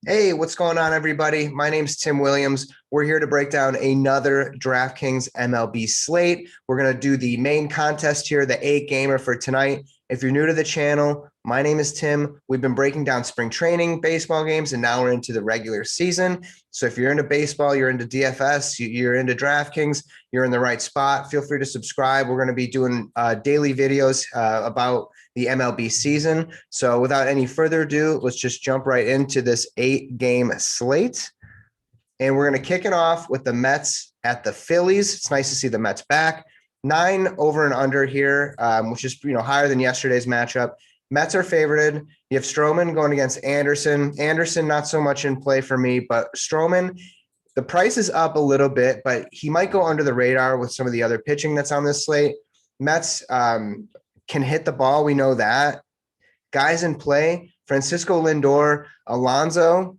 Hey, what's going on, everybody? My name's Tim Williams. We're here to break down another DraftKings MLB slate. We're going to do the main contest here, the 8-gamer for tonight. If you're new to the channel, my name is Tim. We've been breaking down spring training baseball games, and now we're into the regular season. So if you're into baseball, you're into DFS, you're into DraftKings, you're in the right spot. Feel free to subscribe. We're going to be doing daily videos about the MLB season. So without any further ado, let's just jump right into this 8-game slate. And we're going to kick it off with the Mets at the Phillies. It's nice to see the Mets back. 9 over and under here, which is higher than yesterday's matchup. Mets are favorited. You have Stroman going against Anderson. Anderson, not so much in play for me, but Stroman, the price is up a little bit, but he might go under the radar with some of the other pitching that's on this slate. Mets can hit the ball. We know that. Guys in play, Francisco Lindor, Alonso,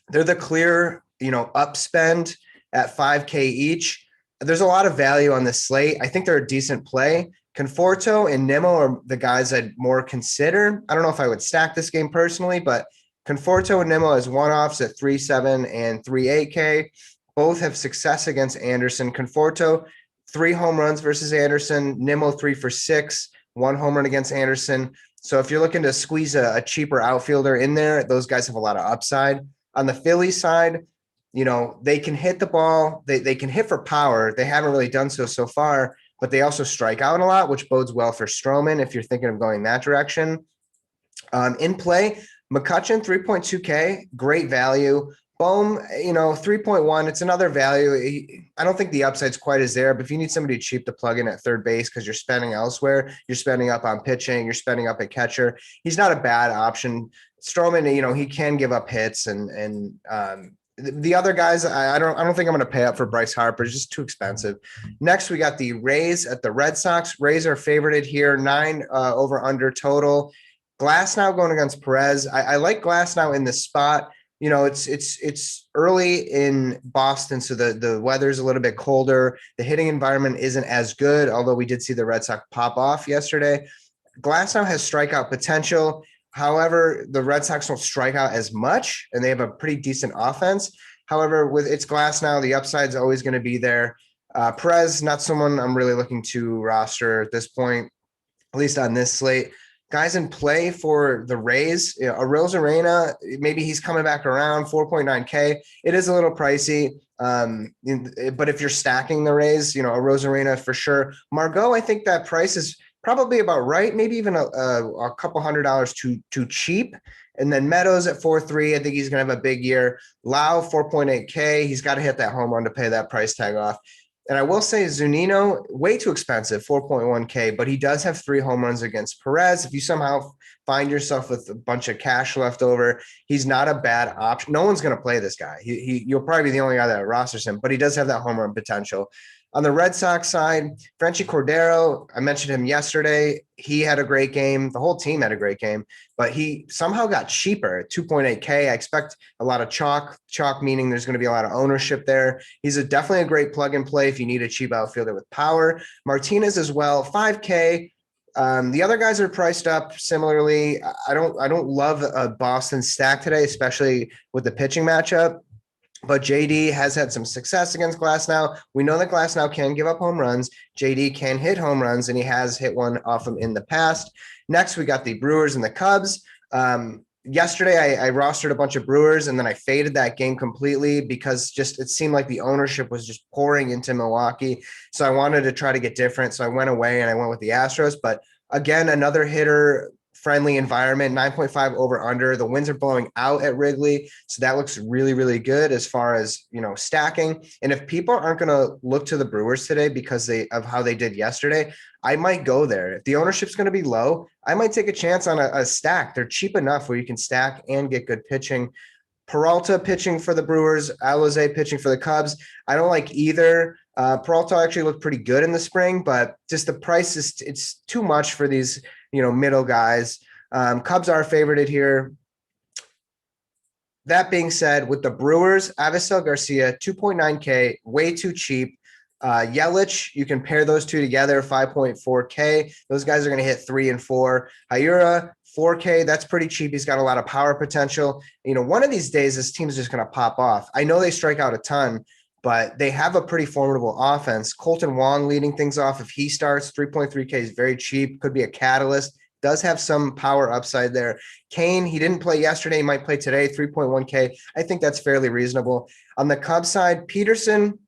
they're the clear, upspend at $5K each. There's a lot of value on this slate. I think they're a decent play. Conforto and Nimmo are the guys I'd more consider. I don't know if I would stack this game personally, but Conforto and Nimmo as one-offs at 3.7 and 3.8K. Both have success against Anderson. Conforto, 3 home runs versus Anderson. Nimmo, 3 for 6, 1 home run against Anderson. So if you're looking to squeeze a cheaper outfielder in there, those guys have a lot of upside. On the Phillies side, they can hit the ball. They can hit for power. They haven't really done so far, but they also strike out a lot, which bodes well for Stroman if you're thinking of going that direction. In play, McCutchen, 3.2K, great value. Bohm, 3.1, it's another value. I don't think the upside's quite as there, but if you need somebody cheap to plug in at third base because you're spending elsewhere, you're spending up on pitching, you're spending up at catcher, he's not a bad option. Stroman, he can give up hits and the other guys, I don't think I'm going to pay up for Bryce Harper. It's just too expensive. Next, we got the Rays at the Red Sox. Rays are favorited here, 9 over under total. Glasnow going against Perez. I like Glasnow in this spot. It's early in Boston, so the weather's a little bit colder. The hitting environment isn't as good, although we did see the Red Sox pop off yesterday. Glasnow has strikeout potential. However, the Red Sox don't strike out as much, and they have a pretty decent offense. However, with its Glasnow, the upside is always going to be there. Perez, not someone I'm really looking to roster at this point, at least on this slate. Guys in play for the Rays, Arozarena, maybe he's coming back around, 4.9K. It is a little pricey, but if you're stacking the Rays, Arozarena for sure. Margot, I think that price is probably about right, maybe even a couple $100 too cheap. And then Meadows at 4.3, I think he's going to have a big year. Lau, 4.8K, he's got to hit that home run to pay that price tag off. And I will say Zunino, way too expensive, 4.1K, but he does have 3 home runs against Perez. If you somehow find yourself with a bunch of cash left over, he's not a bad option. No one's going to play this guy. You'll probably be the only guy that rosters him, but he does have that home run potential. On the Red Sox side, Frenchie Cordero, I mentioned him yesterday. He had a great game. The whole team had a great game, but he somehow got cheaper at 2.8K. I expect a lot of chalk meaning there's going to be a lot of ownership there. He's definitely a great plug and play if you need a cheap outfielder with power. Martinez as well, 5K. The other guys are priced up similarly. I don't love a Boston stack today, especially with the pitching matchup. But JD has had some success against Glasnow. We know that Glasnow can give up home runs. JD can hit home runs, and he has hit one off him in the past. Next, we got the Brewers and the Cubs. Yesterday, I rostered a bunch of Brewers, and then I faded that game completely because it seemed like the ownership was just pouring into Milwaukee. So I wanted to try to get different. So I went away, and I went with the Astros. But again, another hitter friendly environment, 9.5 over under. The winds are blowing out at Wrigley. So that looks really, really good as far as, stacking. And if people aren't going to look to the Brewers today because of how they did yesterday, I might go there. If the ownership's going to be low, I might take a chance on a stack. They're cheap enough where you can stack and get good pitching. Peralta pitching for the Brewers, Alizé pitching for the Cubs. I don't like either. Peralta actually looked pretty good in the spring, but just the price it's too much for these, middle guys. Cubs are favorited here. That being said, with the Brewers, Avisel Garcia, 2.9K, way too cheap. Yelich, you can pair those two together, 5.4K. Those guys are going to hit 3 and 4. Hayura, 4K, that's pretty cheap. He's got a lot of power potential. One of these days, this team's just going to pop off. I know they strike out a ton, but they have a pretty formidable offense. Colton Wong leading things off. If he starts, 3.3K is very cheap, could be a catalyst. Does have some power upside there. Kane, he didn't play yesterday. He might play today, 3.1K. I think that's fairly reasonable. On the Cubs side, Peterson,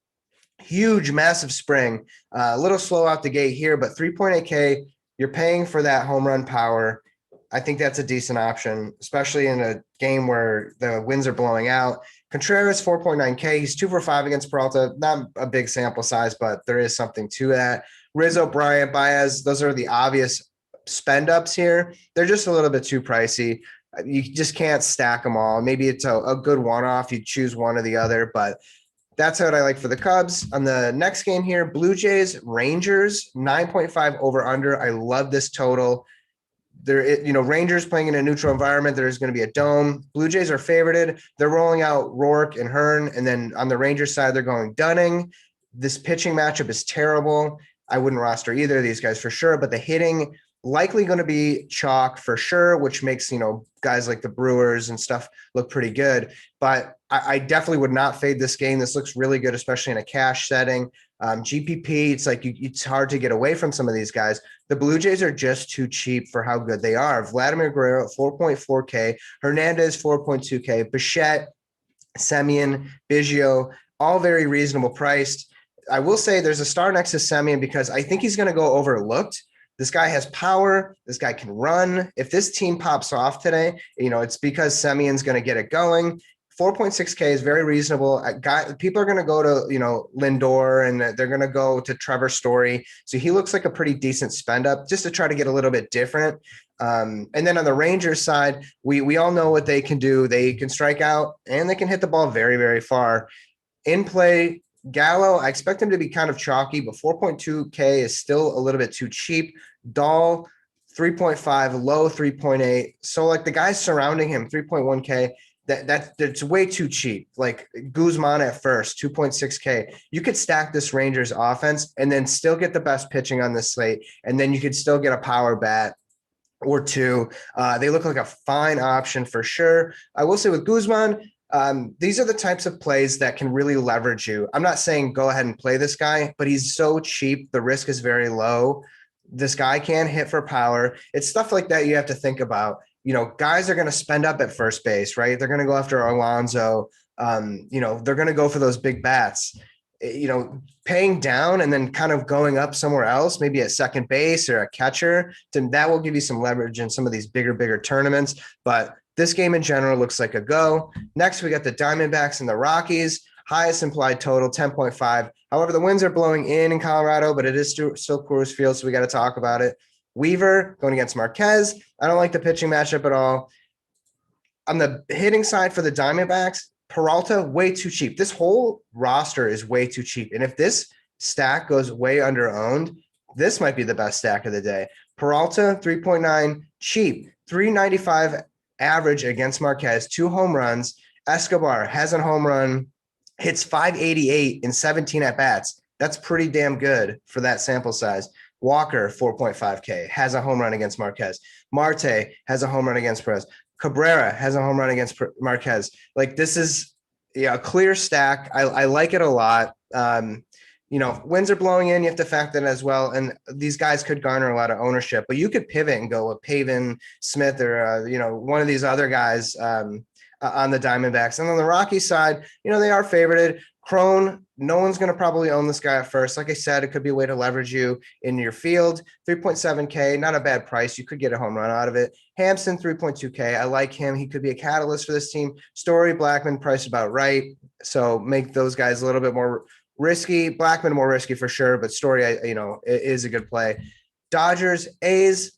huge, massive spring. A little slow out the gate here, but 3.8K, you're paying for that home run power. I think that's a decent option, especially in a game where the winds are blowing out. Contreras, 4.9K. He's 2 for 5 against Peralta. Not a big sample size, but there is something to that. Rizzo, Bryant, Baez, those are the obvious spend ups here. They're just a little bit too pricey. You just can't stack them all. Maybe it's a good one-off. You choose one or the other, but that's what I like for the Cubs. On the next game here, Blue Jays, Rangers, 9.5 over under. I love this total. Rangers playing in a neutral environment. There's going to be a dome. Blue Jays are favorited. They're rolling out Rourke and Hearn. And then on the Rangers side, they're going Dunning. This pitching matchup is terrible. I wouldn't roster either of these guys for sure, but the hitting likely going to be chalk for sure, which makes, guys like the Brewers and stuff look pretty good. But I definitely would not fade this game. This looks really good, especially in a cash setting. GPP, it's like it's hard to get away from some of these guys. The Blue Jays are just too cheap for how good they are. Vladimir Guerrero, 4.4K. Hernandez, 4.2K. Bichette, Semien, Biggio, all very reasonable priced. I will say there's a star next to Semien because I think he's going to go overlooked. This guy has power. This guy can run. If this team pops off today, it's because Semien's going to get it going. 4.6K is very reasonable. People are going to go to, Lindor, and they're going to go to Trevor Story. So he looks like a pretty decent spend up just to try to get a little bit different. And then on the Rangers side, we all know what they can do. They can strike out and they can hit the ball very, very far. In play, Gallo, I expect him to be kind of chalky, but 4.2K is still a little bit too cheap. Dahl, 3.5, low 3.8. So like the guys surrounding him, 3.1K, that's way too cheap. Like Guzman at first, 2.6K. You could stack this Rangers offense and then still get the best pitching on this slate, and then you could still get a power bat or two. They look like a fine option for sure. I will say with Guzman, these are the types of plays that can really leverage you. I'm not saying go ahead and play this guy, but he's so cheap. The risk is very low. This guy can hit for power. It's stuff like that you have to think about. Guys are going to spend up at first base, right? They're going to go after Alonso. They're going to go for those big bats. Paying down and then kind of going up somewhere else, maybe at second base or a catcher, then that will give you some leverage in some of these bigger tournaments. But this game in general looks like a go. Next, we got the Diamondbacks and the Rockies. Highest implied total, 10.5. However, the winds are blowing in Colorado, but it is still Coors Field, so we got to talk about it. Weaver going against Marquez. I don't like the pitching matchup at all. On the hitting side for the Diamondbacks, Peralta, way too cheap. This whole roster is way too cheap. And if this stack goes way under owned, this might be the best stack of the day. Peralta, 3.9, cheap. 395 average against Marquez, 2 home runs. Escobar has a home run, hits 588 in 17 at-bats. That's pretty damn good for that sample size. Walker, 4.5K, has a home run against Marquez. Marte has a home run against Perez. Cabrera has a home run against Marquez. Like, this is a clear stack. I like it a lot. Winds are blowing in. You have to factor that as well. And these guys could garner a lot of ownership, but you could pivot and go with Pavin Smith or, one of these other guys on the Diamondbacks. And on the Rockies side, they are favorited. Crone, no one's going to probably own this guy at first. Like I said, it could be a way to leverage you in your field. 3.7K, not a bad price. You could get a home run out of it. Hampson, 3.2K. I like him. He could be a catalyst for this team. Story, Blackman, priced about right. So make those guys a little bit more risky. Blackman more risky for sure, but Story, it is a good play. Dodgers, A's.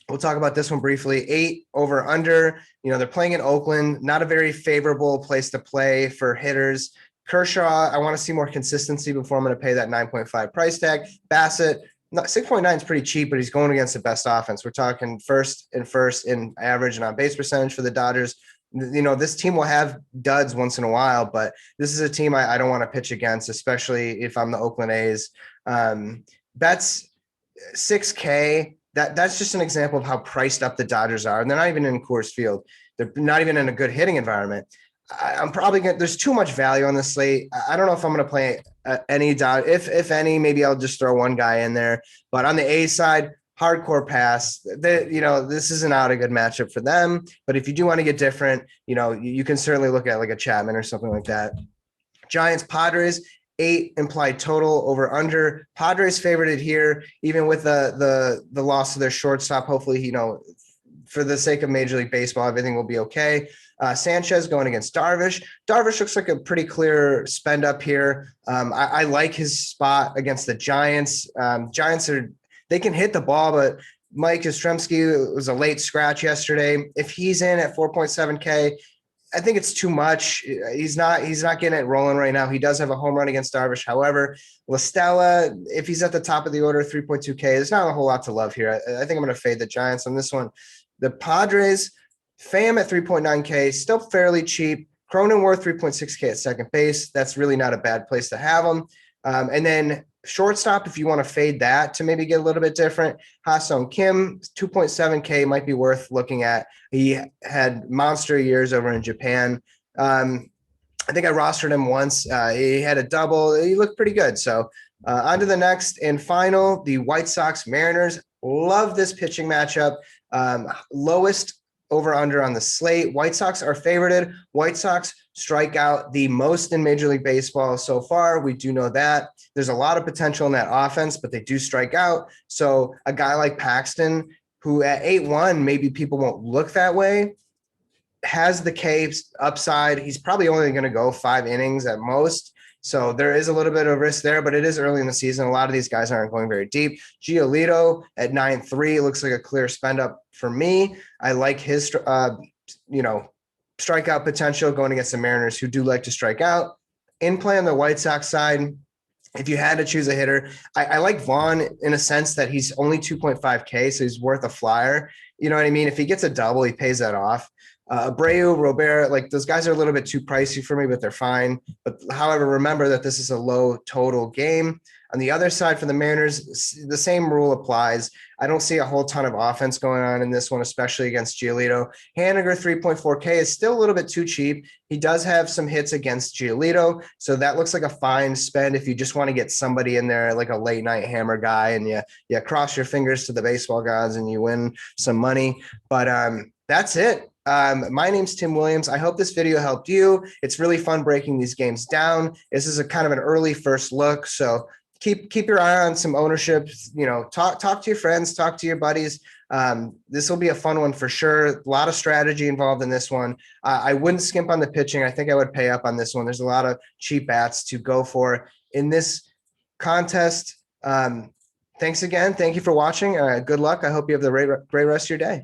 We'll talk about this one briefly. 8 over under. They're playing in Oakland. Not a very favorable place to play for hitters. Kershaw, I want to see more consistency before I'm going to pay that 9.5 price tag. Bassett, 6.9 is pretty cheap, but he's going against the best offense. We're talking first in average and on base percentage for the Dodgers. This team will have duds once in a while, but this is a team I don't want to pitch against, especially if I'm the Oakland A's. Betts, 6K. that's just an example of how priced up the Dodgers are. And they're not even in Coors Field. They're not even in a good hitting environment. I'm probably going to, there's too much value on the slate. I don't know if I'm going to play any Dodgers. If any, maybe I'll just throw one guy in there. But on the A side, hardcore pass. This isn't out a good matchup for them. But if you do want to get different, you can certainly look at like a Chapman or something like that. Giants, Padres, 8 implied total over under. Padres favored it here, even with the loss of their shortstop. Hopefully, for the sake of Major League Baseball, everything will be okay. Sanchez going against Darvish. Darvish looks like a pretty clear spend up here. I like his spot against the Giants. Giants they can hit the ball, but Mike Yastrzemski was a late scratch yesterday. If he's in at 4.7K, I think it's too much. He's not getting it rolling right now. He does have a home run against Darvish. However, La Stella, if he's at the top of the order, 3.2K, there's not a whole lot to love here. I think I'm going to fade the Giants on this one. The Padres, Pham at 3.9K, still fairly cheap. Cronenworth, 3.6K at second base. That's really not a bad place to have him. And then shortstop, if you want to fade that to maybe get a little bit different, Ha-Seong Kim, 2.7K might be worth looking at. He had monster years over in Japan. I think I rostered him once. He had a double. He looked pretty good. So on to the next and final, the White Sox Mariners. Love this pitching matchup. Lowest over under on the slate. White Sox are favorited. White Sox strike out the most in Major League Baseball so far. We do know that. There's a lot of potential in that offense, but they do strike out. So a guy like Paxton, who at 8-1, maybe people won't look that way, has the K's upside. He's probably only going to go 5 innings at most. So there is a little bit of risk there, but it is early in the season. A lot of these guys aren't going very deep. Giolito at 9.3 looks like a clear spend up for me. I like his, strikeout potential going against the Mariners, who do like to strike out. In play on the White Sox side, if you had to choose a hitter, I like Vaughn in a sense that he's only 2.5K, so he's worth a flyer. You know what I mean? If he gets a double, he pays that off. Abreu, Robert, like those guys are a little bit too pricey for me, but they're fine. But however, remember that this is a low total game. On the other side for the Mariners, the same rule applies. I don't see a whole ton of offense going on in this one, especially against Giolito. Haniger, 3.4K is still a little bit too cheap. He does have some hits against Giolito, so that looks like a fine spend if you just want to get somebody in there, like a late night hammer guy, and you cross your fingers to the baseball gods and you win some money. But that's it. My name's Tim Williams. I hope this video helped you. It's really fun breaking these games down. This is a kind of an early first look, so keep your eye on some ownership. Talk to your friends, talk to your buddies. This will be a fun one for sure. A lot of strategy involved in this one. I wouldn't skimp on the pitching. I think I would pay up on this one. There's a lot of cheap bats to go for in this contest. Thanks again. Thank you for watching. Good luck. I hope you have the great rest of your day.